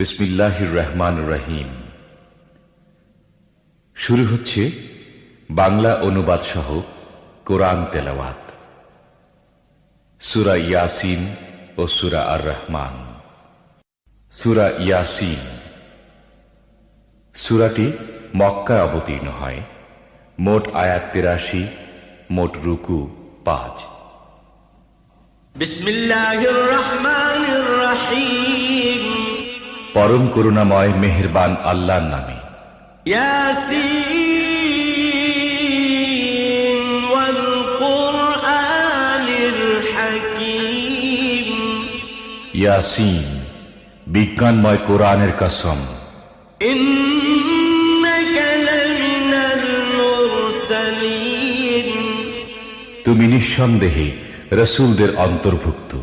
বিসমিল্লাহির রহমানির রহিম। শুরু হচ্ছে বাংলা অনুবাদ সহ কোরআন তেলাওয়াত। সূরা ইয়াসিন ও সূরা আর রহমান। সূরা ইয়াসিন সূরাটি মক্কায় অবতীর্ণ হয়। মোট আয়াত ৮৩, মোট রুকু ৫। বিসমিল্লাহির রহমানির রহিম। পরম করুণাময় মেহেরবান আল্লাহর নামে। ইয়াসিন ওয়াল কুরআনিল হাকীম। ইয়াসিন বিজ্ঞানময় কোরআনের কসম। ইন্নাকা লামিনাল মুরসালিন। তুমি নিঃসন্দেহে রাসূলদের অন্তর্ভুক্ত।